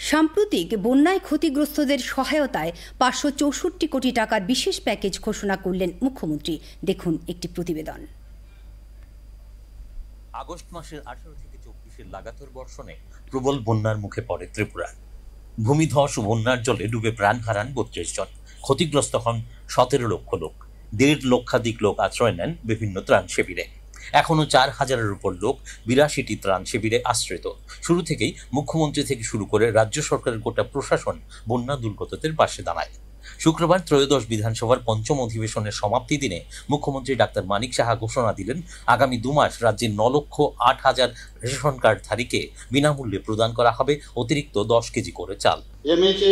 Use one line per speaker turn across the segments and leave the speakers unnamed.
সাম্প্রতিক বন্যায় ক্ষতিগ্রস্তদের সহায়তায় ৫৬৪ কোটি টাকার বিশেষ প্যাকেজ ঘোষণা করলেন মুখ্যমন্ত্রী। দেখুন একটি প্রতিবেদন।
আগস্ট মাসের ১৮ থেকে ২৪ লাগাতার বর্ষণে প্রবল বন্যার মুখে পড়ে ত্রিপুরা। ভূমিধস ও বন্যার জলে ডুবে প্রাণ হারান ৩২ জন, ক্ষতিগ্রস্ত হন ১৭ লক্ষ লোক। ১.৫ লক্ষাধিক লোক আশ্রয় নেন বিভিন্ন ত্রাণ শিবিরে। এখনো ৪,০০০-এর উপর লোক ৮২টি ত্রাণ শিবিরে আশ্রিত। শুরু থেকেই মুখ্যমন্ত্রী থেকে শুরু করে রাজ্য সরকারের গোটা প্রশাসন বন্যা দুর্গতদের পাশে দাঁড়ায়। শুক্রবার ত্রয়োদশ বিধানসভার পঞ্চম অধিবেশনের সমাপ্তি দিনে মুখ্যমন্ত্রী ডাক্তার মানিক সাহা ঘোষণা দিলেন, আগামী ২ মাস রাজ্যের ৯,০৮,০০০ রেশন কার্ডধারীকে বিনামূল্যে প্রদান করা হবে অতিরিক্ত ১০ কেজি করে চাল।
এমএচএ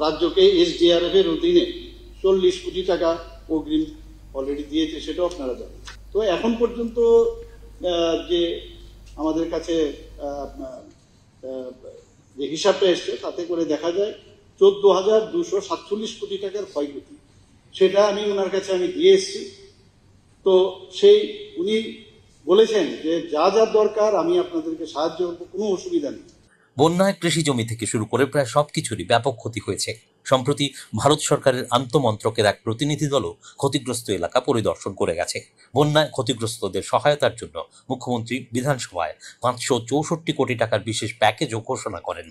রাজ্যকে এসডিআরএফ এর অধীনে ৪০ কোটি টাকা অগ্রিম অলরেডি দিয়েছে, সেটাও আপনারা জানেন। তো এখন পর্যন্ত যে আমাদের কাছে যে হিসাবটা এসছে তাতে করে দেখা যায় ১৪,২৪৭ কোটি টাকার ক্ষয়ক্ষতি, সেটা আমি ওনার কাছে দিয়ে এসেছি। তো উনি বলেছেন যে যা যা দরকার আমি আপনাদেরকে সাহায্য করবো, কোনো অসুবিধা নেই।
বন্যায় কৃষি জমি থেকে শুরু করে প্রায় সবকিছুরই ব্যাপক ক্ষতি হয়েছে। সম্প্রতি ভারত সরকারের আন্তঃমন্ত্রকের এক প্রতিনিধি দলও ক্ষতিগ্রস্ত এলাকা পরিদর্শন করে গেছে। বন্যায় ক্ষতিগ্রস্তদের সহায়তার জন্য মুখ্যমন্ত্রী বিধানসভায় ৫৬৪ কোটি টাকার বিশেষ প্যাকেজও ঘোষণা করেন।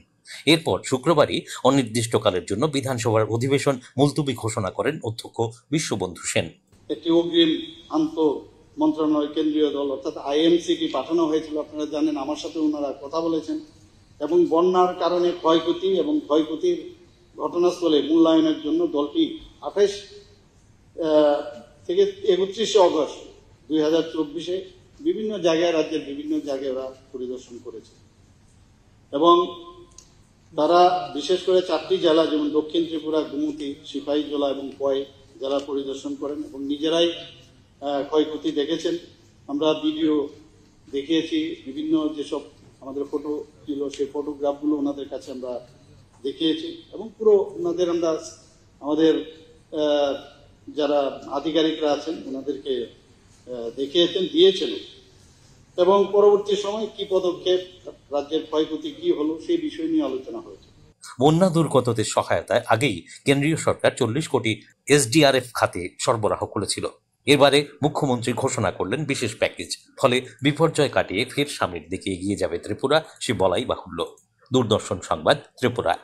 এরপর শুক্রবারই অনির্দিষ্টকালের জন্য বিধানসভার অধিবেশন মুলতবি ঘোষণা করেন অধ্যক্ষ বিশ্ববন্ধু সেন।
একটি অগ্রিম মন্ত্রণালয় কেন্দ্রীয় দল অর্থাৎ আইএমসিটি পাঠানো হয়েছিল, আপনারা জানেন। আমার সাথে ওনারা কথা বলেছেন এবং বন্যার কারণে ক্ষয়ক্ষতি এবং ক্ষয়ক্ষতির ঘটনাস্থলে মূল্যায়নের জন্য দলটি ২৮ থেকে ৩১ অগস্ট ২০২৪ বিভিন্ন জায়গায়, রাজ্যের বিভিন্ন জায়গায় ওরা পরিদর্শন করেছে এবং তারা বিশেষ করে ৪টি জেলা, যেমন দক্ষিণ ত্রিপুরা, গোমতী, সিপাহীজলা এবং পয় জেলা পরিদর্শন করেন এবং নিজেরাই ক্ষয়ক্ষতি দেখেছেন। আমরা ভিডিও দেখিয়েছি, বিভিন্ন যেসব আমাদের ফটো ছিল সেই ফটোগ্রাফগুলো ওনাদের কাছে আমরা দেখিয়েছি এবং পুরো ওনাদের আমাদের যারা আধিকারিকরা আছেন ওনাদেরকে দেখিয়েছেন, দিয়েছেন এবং পরবর্তী সময় কি পদক্ষেপ, রাজ্যের ক্ষয়ক্ষতি কি হলো সেই বিষয় নিয়ে আলোচনা হয়েছে।
বন্যা দুর্গতদের সহায়তায় আগেই কেন্দ্রীয় সরকার ৪০ কোটি এসডিআরএফ খাতে সরবরাহ করেছিল। এবারে মুখ্যমন্ত্রী ঘোষণা করলেন বিশেষ প্যাকেজ। ফলে বিপর্যয় কাটিয়ে ফের সামনের দিকে এগিয়ে যাবে ত্রিপুরা, সে বলাই বাহুল্য। দূরদর্শন সংবাদ, ত্রিপুরা।